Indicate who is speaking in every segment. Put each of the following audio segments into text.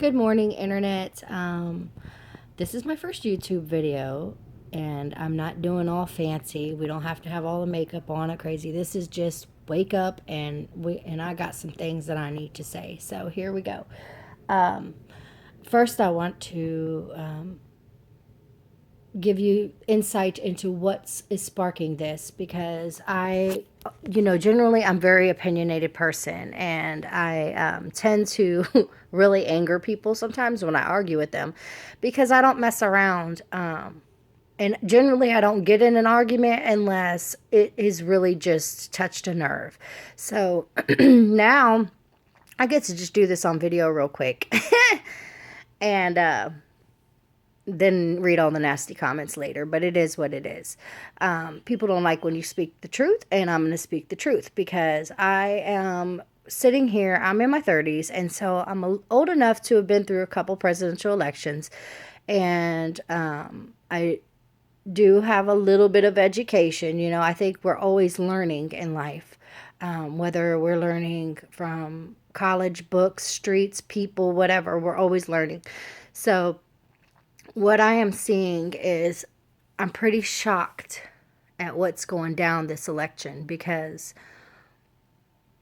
Speaker 1: Good morning, Internet. This is my first YouTube video, and I'm not doing all fancy. We don't have to have all the makeup on it crazy. This is just wake up and I got some things that I need to say. So here we go. First, I want to give you insight into what is sparking this because generally I'm a very opinionated person, and I tend to really anger people sometimes when I argue with them because I don't mess around. And generally, I don't get in an argument unless it is really just touched a nerve. So now I get to just do this on video real quick. And then read all the nasty comments later, but it is what it is. People don't like when you speak the truth, and I'm going to speak the truth because I am sitting here. I'm in my 30s, and so I'm old enough to have been through a couple presidential elections, and I do have a little bit of education. I think we're always learning in life, whether we're learning from college, books, streets, people, whatever, we're always learning. So what I am seeing is I'm pretty shocked at what's going down this election because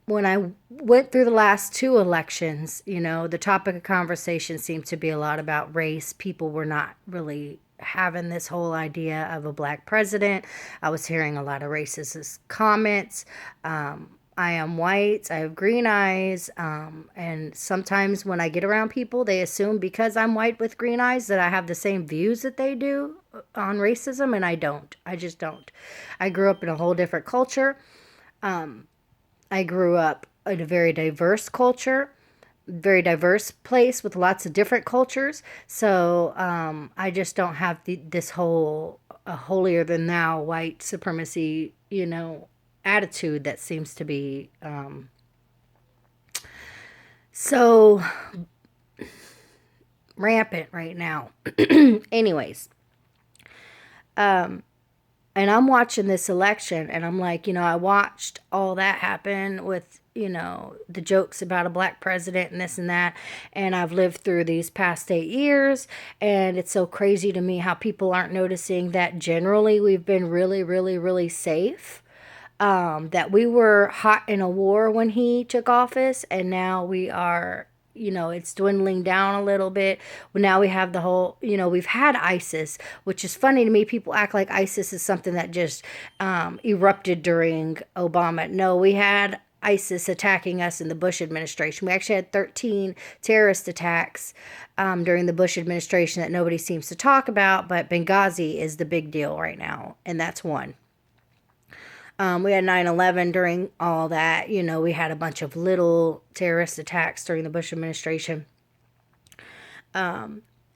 Speaker 1: when I went through the last two elections, the topic of conversation seemed to be a lot about race. People were not really having this whole idea of a black president. I was hearing a lot of racist comments. I am white, I have green eyes, and sometimes when I get around people, they assume because I'm white with green eyes that I have the same views that they do on racism, and I don't. I just don't. I grew up in a whole different culture. I grew up in a very diverse culture, very diverse place with lots of different cultures. So I just don't have this whole holier than thou white supremacy, attitude that seems to be so rampant right now. Anyways, and I'm watching this election, and I'm like, I watched all that happen with, the jokes about a black president and this and that. And I've lived through these past 8 years, and it's so crazy to me how people aren't noticing that generally we've been really, really, really safe. That we were hot in a war when he took office, and now we are, it's dwindling down a little bit. Now we have the whole, we've had ISIS, which is funny to me. People act like ISIS is something that just erupted during Obama. No, we had ISIS attacking us in the Bush administration. We actually had 13 terrorist attacks during the Bush administration that nobody seems to talk about, but Benghazi is the big deal right now, and that's one. We had 9/11 during all that. We had a bunch of little terrorist attacks during the Bush administration.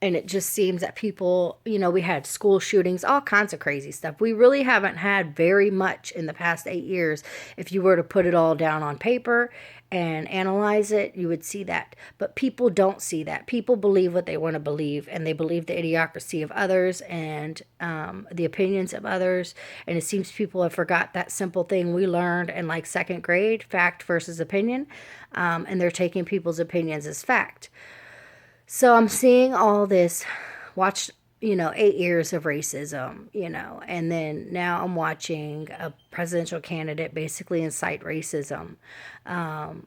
Speaker 1: And it just seems that people, we had school shootings, all kinds of crazy stuff. We really haven't had very much in the past 8 years. If you were to put it all down on paper and analyze it, you would see that. But people don't see that. People believe what they want to believe, and they believe the idiocracy of others and the opinions of others. And it seems people have forgot that simple thing we learned in like second grade, fact versus opinion. And they're taking people's opinions as fact. So I'm seeing all this, watch, 8 years of racism, and then now I'm watching a presidential candidate basically incite racism. And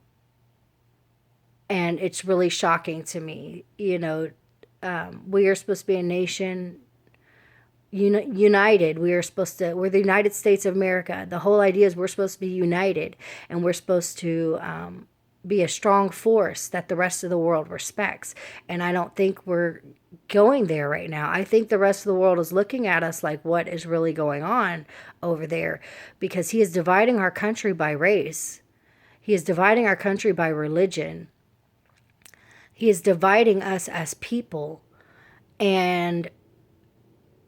Speaker 1: it's really shocking to me. We are supposed to be a nation united. We're the United States of America. The whole idea is we're supposed to be united, and we're supposed to be a strong force that the rest of the world respects. And I don't think we're going there right now. I think the rest of the world is looking at us like, what is really going on over there? Because he is dividing our country by race. He is dividing our country by religion. He is dividing us as people. And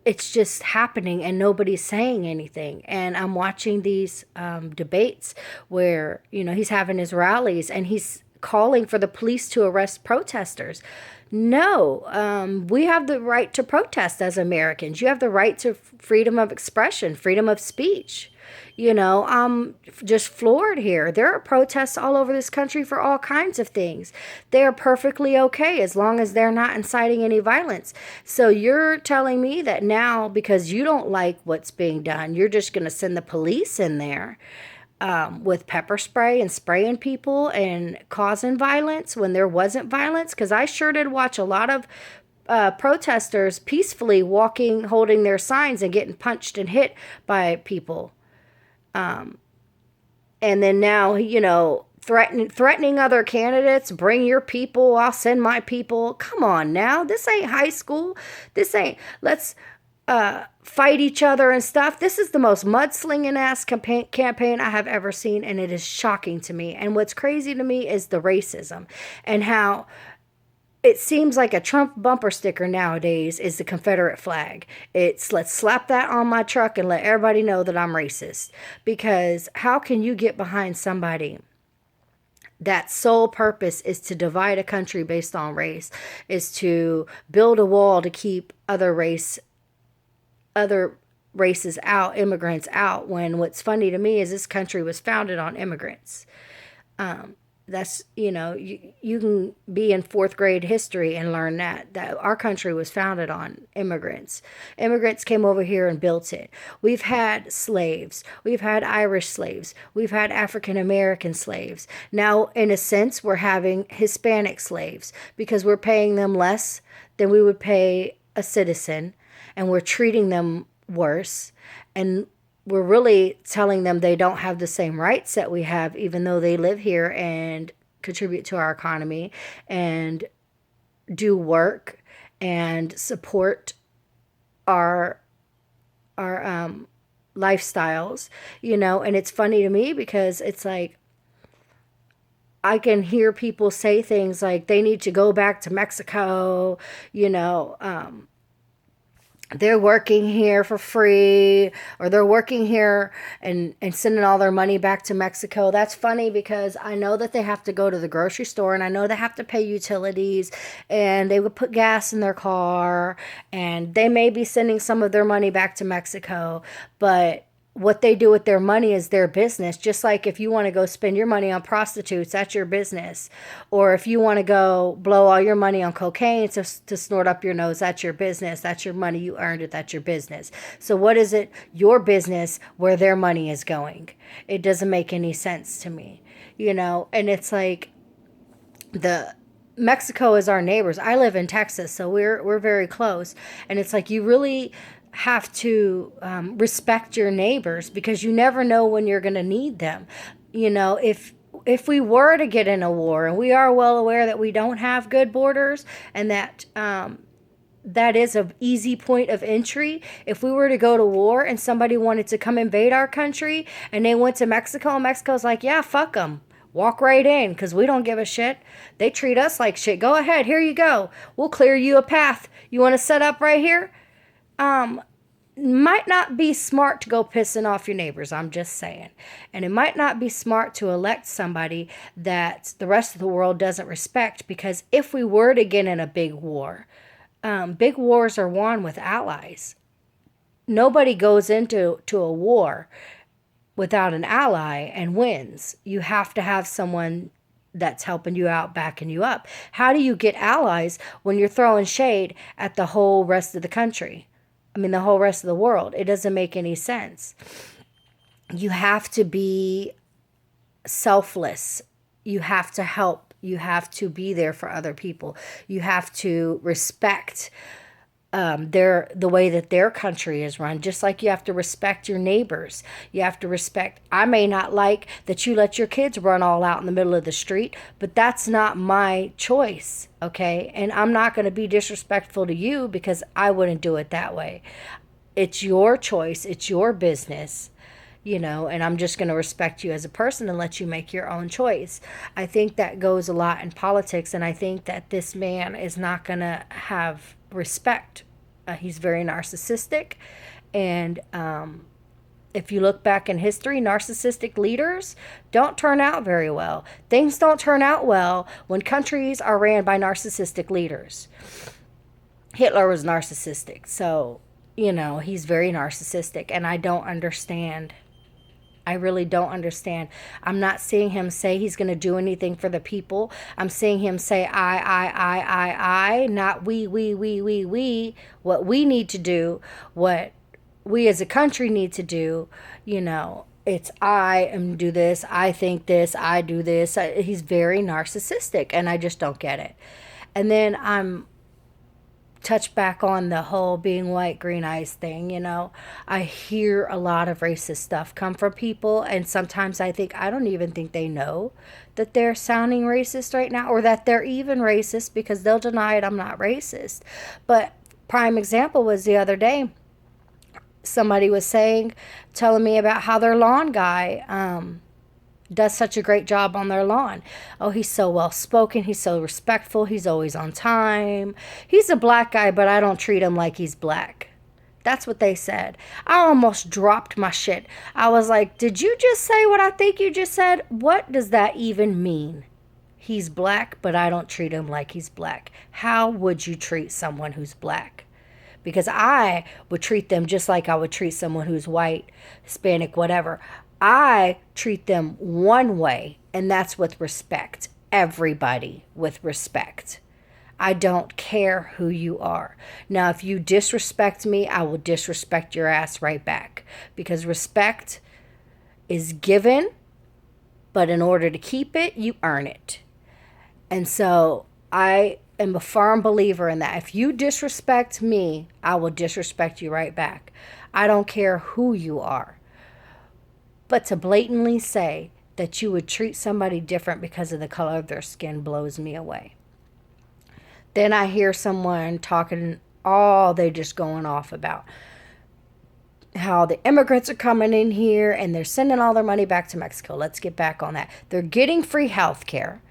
Speaker 1: it's just happening, and nobody's saying anything. And I'm watching these debates where, he's having his rallies and he's calling for the police to arrest protesters. No, we have the right to protest as Americans. You have the right to freedom of expression, freedom of speech. I'm just floored here. There are protests all over this country for all kinds of things. They are perfectly okay as long as they're not inciting any violence. So you're telling me that now, because you don't like what's being done, you're just going to send the police in there with pepper spray and spraying people and causing violence when there wasn't violence? Because I sure did watch a lot of protesters peacefully walking, holding their signs and getting punched and hit by people. And then now, threatening other candidates, bring your people, I'll send my people. Come on now. This ain't high school. This ain't, let's fight each other and stuff. This is the most mudslinging ass campaign I have ever seen, and it is shocking to me. And what's crazy to me is the racism and how it seems like a Trump bumper sticker nowadays is the Confederate flag. It's let's slap that on my truck and let everybody know that I'm racist. Because how can you get behind somebody that sole purpose is to divide a country based on race, is to build a wall to keep other races out, immigrants out, when what's funny to me is this country was founded on immigrants. That's, you can be in fourth grade history and learn that our country was founded on immigrants. Immigrants came over here and built it. We've had slaves. We've had Irish slaves. We've had African American slaves. Now, in a sense, we're having Hispanic slaves because we're paying them less than we would pay a citizen, and we're treating them worse. And we're really telling them they don't have the same rights that we have, even though they live here and contribute to our economy and do work and support our lifestyles, and it's funny to me because it's like I can hear people say things like they need to go back to Mexico, they're working here for free, or they're working here and sending all their money back to Mexico. That's funny because I know that they have to go to the grocery store, and I know they have to pay utilities, and they would put gas in their car, and they may be sending some of their money back to Mexico, but what they do with their money is their business. Just like if you want to go spend your money on prostitutes, that's your business. Or if you want to go blow all your money on cocaine to snort up your nose, that's your business. That's your money. You earned it. That's your business. So what is it? Your business where their money is going. It doesn't make any sense to me, and it's like Mexico is our neighbors. I live in Texas, so we're very close. And it's like you really have to respect your neighbors because you never know when you're going to need them. If we were to get in a war, and we are well aware that we don't have good borders, and that that is an easy point of entry. If we were to go to war and somebody wanted to come invade our country and they went to Mexico, and Mexico's like, yeah, fuck them. Walk right in because we don't give a shit. They treat us like shit. Go ahead. Here you go. We'll clear you a path. You want to set up right here? Might not be smart to go pissing off your neighbors. I'm just saying. And it might not be smart to elect somebody that the rest of the world doesn't respect, because if we were to get in a big wars are won with allies. Nobody goes into a war without an ally and wins. You have to have someone that's helping you out, backing you up. How do you get allies when you're throwing shade at the whole rest of the country? The whole rest of the world. It doesn't make any sense. You have to be selfless. You have to help. You have to be there for other people. You have to respect the way that their country is run, just like you have to respect your neighbors. You have to respect, I may not like that you let your kids run all out in the middle of the street, but that's not my choice, okay? And I'm not going to be disrespectful to you because I wouldn't do it that way. It's your choice. It's your business. And I'm just going to respect you as a person and let you make your own choice. I think that goes a lot in politics, and I think that this man is not going to have respect. He's very narcissistic, and if you look back in history, narcissistic leaders don't turn out very well. Things don't turn out well when countries are ran by narcissistic leaders. Hitler was narcissistic, so he's very narcissistic, and I don't understand I really don't understand. I'm not seeing him say he's going to do anything for the people. I'm seeing him say I, not we. What we need to do, what we as a country need to do, it's I am do this, I think this, I do this. He's very narcissistic, and I just don't get it. And then I'm touch back on the whole being white, green eyes thing. I hear a lot of racist stuff come from people, and sometimes I don't even think they know that they're sounding racist right now, or that they're even racist, because they'll deny it. I'm not racist. But prime example was the other day, somebody was telling me about how their lawn guy does such a great job on their lawn. Oh, he's so well spoken. He's so respectful. He's always on time. He's a black guy, but I don't treat him like he's black. That's what they said. I almost dropped my shit. I was like, did you just say what I think you just said? What does that even mean? He's black, but I don't treat him like he's black. How would you treat someone who's black? Because I would treat them just like I would treat someone who's white, Hispanic, whatever. I treat them one way, and that's with respect. Everybody with respect. I don't care who you are. Now, if you disrespect me, I will disrespect your ass right back. Because respect is given, but in order to keep it, you earn it. And so I am a firm believer in that. If you disrespect me, I will disrespect you right back. I don't care who you are. But to blatantly say that you would treat somebody different because of the color of their skin blows me away. Then I hear someone talking, they just going off about how the immigrants are coming in here and they're sending all their money back to Mexico. Let's get back on that. They're getting free health care.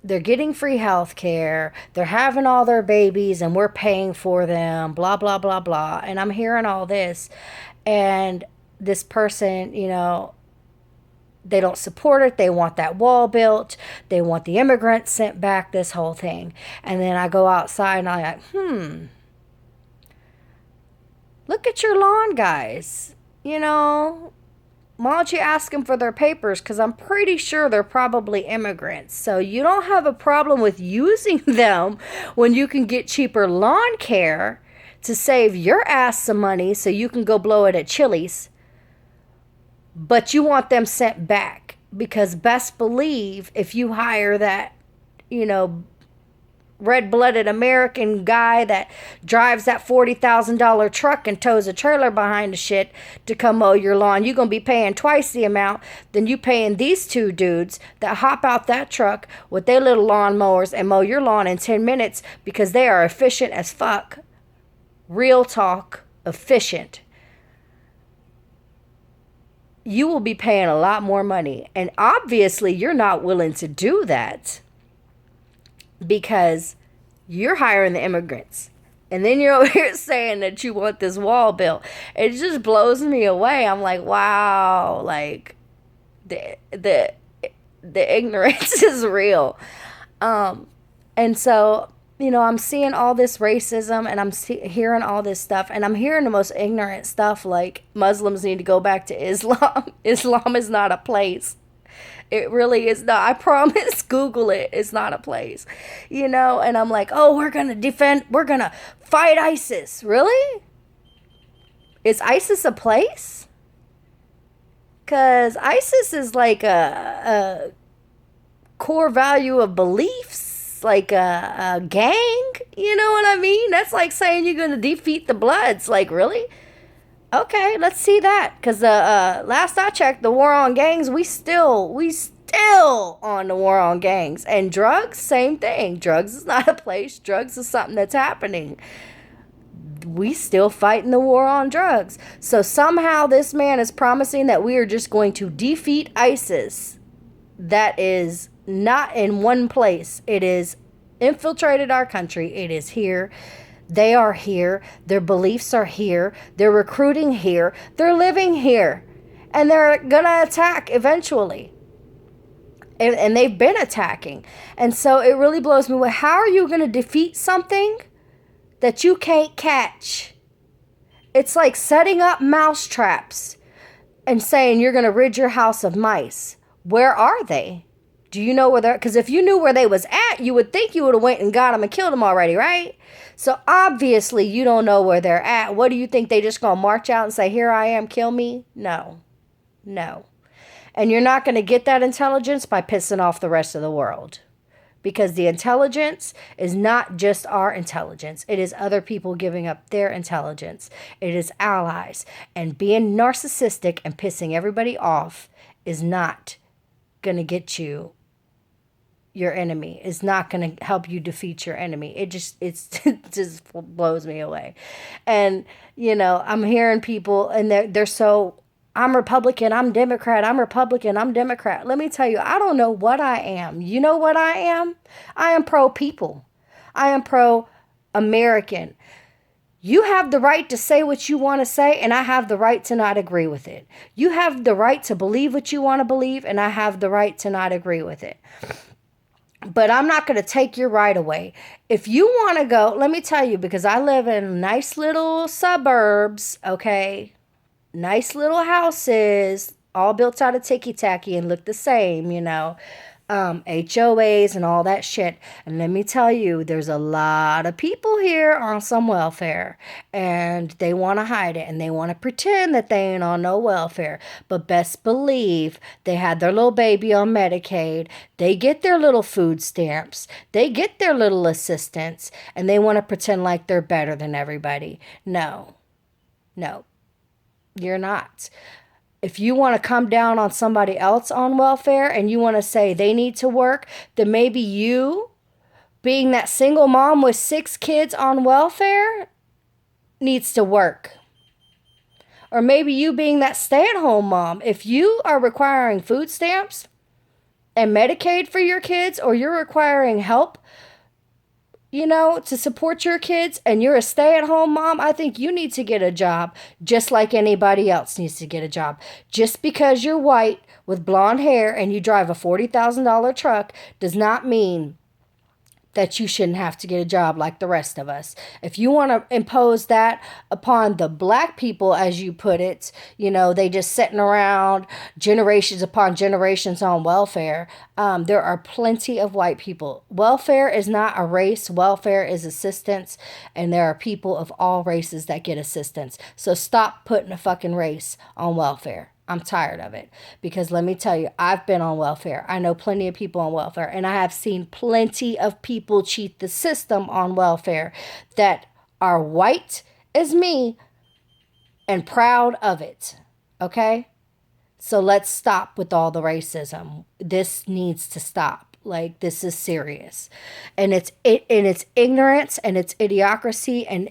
Speaker 1: They're getting free health care. They're having all their babies and we're paying for them, blah, blah, blah, blah. And I'm hearing all this. And this person, they don't support it. They want that wall built. They want the immigrants sent back, this whole thing. And then I go outside and I'm like, look at your lawn guys. Why don't you ask them for their papers? Because I'm pretty sure they're probably immigrants. So you don't have a problem with using them when you can get cheaper lawn care to save your ass some money so you can go blow it at Chili's. But you want them sent back. Because best believe if you hire that, red-blooded American guy that drives that $40,000 truck and tows a trailer behind the shit to come mow your lawn, you're going to be paying twice the amount than you paying these two dudes that hop out that truck with their little lawn mowers and mow your lawn in 10 minutes because they are efficient as fuck. Real talk, efficient. You will be paying a lot more money. And obviously you're not willing to do that, because you're hiring the immigrants. And then you're over here saying that you want this wall built. It just blows me away. I'm like, wow, like the ignorance is real. And so, I'm seeing all this racism and I'm hearing all this stuff, and I'm hearing the most ignorant stuff like Muslims need to go back to Islam. Islam is not a place. It really is not. I promise. Google it. It's not a place. And I'm like, oh, we're going to fight ISIS. Really? Is ISIS a place? Because ISIS is like a core value of beliefs, like a gang. You know what I mean? That's like saying you're going to defeat the Bloods. Like, really? Okay, let's see that. Because last I checked, the war on gangs, we still on the war on gangs. And drugs, same thing. Drugs is not a place. Drugs is something that's happening. We still fighting the war on drugs. So somehow this man is promising that we are just going to defeat ISIS. That is not in one place. It is infiltrated our country. It is here. They are here. Their beliefs are here. They're recruiting here. They're living here. And they're going to attack eventually. And they've been attacking. And so it really blows me away. How are you going to defeat something that you can't catch? It's like setting up mouse traps and saying you're going to rid your house of mice. Where are they? Do you know where they're? Because if you knew where they was at, you would think you would have went and got them and killed them already, right? So obviously you don't know where they're at. What do you think? They just going to march out and say, here I am, kill me? No, no. And you're not going to get that intelligence by pissing off the rest of the world. Because the intelligence is not just our intelligence. It is other people giving up their intelligence. It is allies. And being narcissistic and pissing everybody off is not going to get you your enemy. It's not going to help you defeat your enemy. It just blows me away. And, I'm hearing people and they're so, I'm Republican, I'm Democrat, I'm Republican, I'm Democrat. Let me tell you, I don't know what I am. You know what I am? I am pro-people. I am pro-American. You have the right to say what you want to say, and I have the right to not agree with it. You have the right to believe what you want to believe, and I have the right to not agree with it. But I'm not going to take your right away. If you want to go, let me tell you, because I live in nice little suburbs, okay? Nice little houses, all built out of ticky-tacky and look the same, HOAs and all that shit. And let me tell you, there's a lot of people here on some welfare, and they want to hide it, and they want to pretend that they ain't on no welfare. But best believe they had their little baby on Medicaid. They get their little food stamps. They get their little assistance, and they want to pretend like they're better than everybody. No, you're not. If you want to come down on somebody else on welfare and you want to say they need to work, then maybe you, being that single mom with 6 kids on welfare, needs to work. Or maybe you being that stay-at-home mom, if you are requiring food stamps and Medicaid for your kids, or you're requiring help, to support your kids, and you're a stay-at-home mom, I think you need to get a job just like anybody else needs to get a job. Just because you're white with blonde hair and you drive a $40,000 truck does not mean that you shouldn't have to get a job like the rest of us. If you want to impose that upon the black people, as you put it, they just sitting around generations upon generations on welfare. There are plenty of white people. Welfare is not a race. Welfare is assistance. And there are people of all races that get assistance. So stop putting a fucking race on welfare. I'm tired of it, because let me tell you, I've been on welfare. I know plenty of people on welfare, and I have seen plenty of people cheat the system on welfare that are white as me and proud of it. Okay? So let's stop with all the racism. This needs to stop. Like, this is serious. And it's ignorance and it's idiocracy, and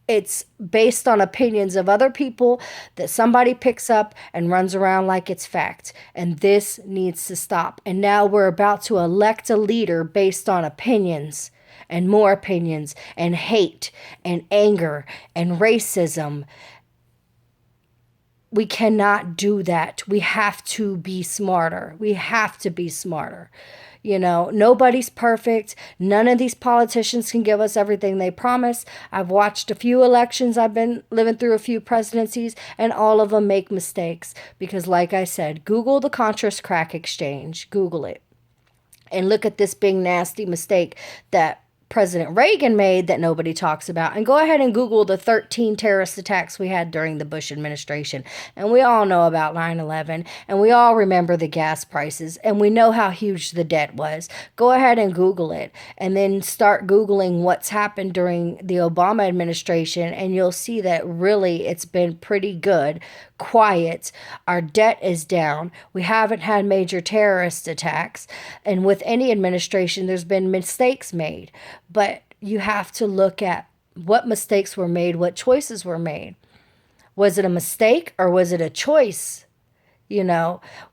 Speaker 1: it's based on opinions of other people that somebody picks up and runs around like it's fact. And this needs to stop. And now we're about to elect a leader based on opinions and more opinions and hate and anger and racism. We cannot do that. We have to be smarter. We have to be smarter. Nobody's perfect. None of these politicians can give us everything they promise. I've watched a few elections. I've been living through a few presidencies, and all of them make mistakes. Because like I said, Google the Contras crack exchange. Google it. And look at this big nasty mistake that President Reagan made that nobody talks about. And go ahead and Google the 13 terrorist attacks we had during the Bush administration. And we all know about 9/11. And we all remember the gas prices. And we know how huge the debt was. Go ahead and Google it. And then start Googling what's happened during the Obama administration. And you'll see that really it's been pretty good. Quiet. Our debt is down. We haven't had major terrorist attacks. And with any administration, there's been mistakes made. But you have to look at what mistakes were made, what choices were made. Was it a mistake or was it a choice?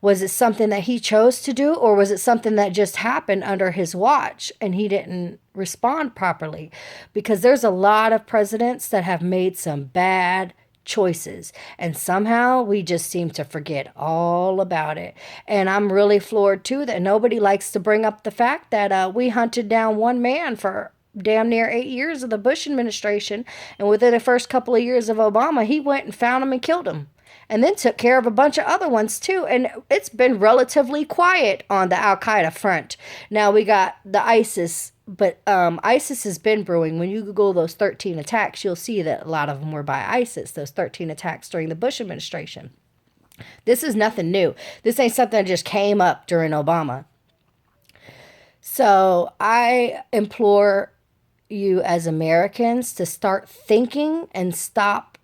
Speaker 1: Was it something that he chose to do, or was it something that just happened under his watch and he didn't respond properly? Because there's a lot of presidents that have made some bad choices, and somehow we just seem to forget all about it. And I'm really floored too that nobody likes to bring up the fact that we hunted down one man for damn near 8 years of the Bush administration. And within the first couple of years of Obama, he went and found them and killed them. And then took care of a bunch of other ones too. And it's been relatively quiet on the Al Qaeda front. Now we got the ISIS, but ISIS has been brewing. When you Google those 13 attacks, you'll see that a lot of them were by ISIS, those 13 attacks during the Bush administration. This is nothing new. This ain't something that just came up during Obama. So I implore you as Americans to start thinking and stop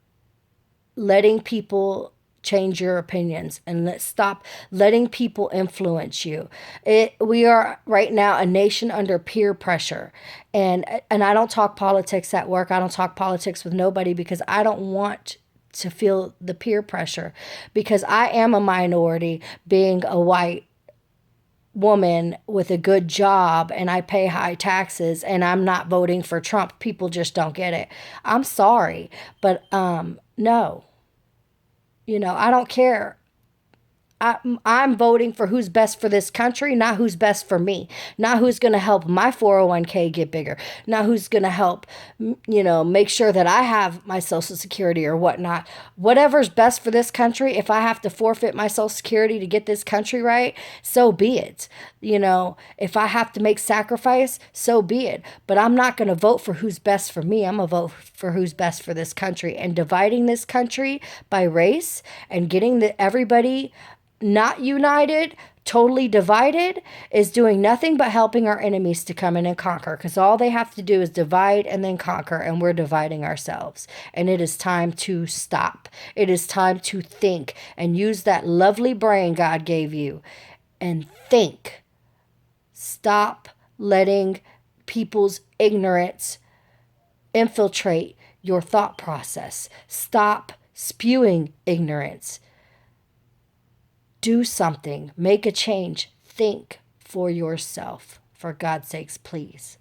Speaker 1: letting people change your opinions, and let's stop letting people influence you. We are right now a nation under peer pressure, and I don't talk politics at work. I don't talk politics with nobody because I don't want to feel the peer pressure, because I am a minority, being a white woman with a good job, and I pay high taxes, and I'm not voting for Trump. People just don't get it. I'm sorry, but no. I don't care. I'm voting for who's best for this country, not who's best for me, not who's going to help my 401k get bigger, not who's going to help, make sure that I have my Social Security or whatnot. Whatever's best for this country, if I have to forfeit my Social Security to get this country right, so be it. If I have to make sacrifice, so be it. But I'm not going to vote for who's best for me. I'm going to vote for who's best for this country. And dividing this country by race and getting everybody not united, totally divided, is doing nothing but helping our enemies to come in and conquer, because all they have to do is divide and then conquer, and we're dividing ourselves. And it is time to stop. It is time to think and use that lovely brain God gave you and think. Stop letting people's ignorance infiltrate your thought process. Stop spewing ignorance. Do something. Make a change. Think for yourself. For God's sakes, please.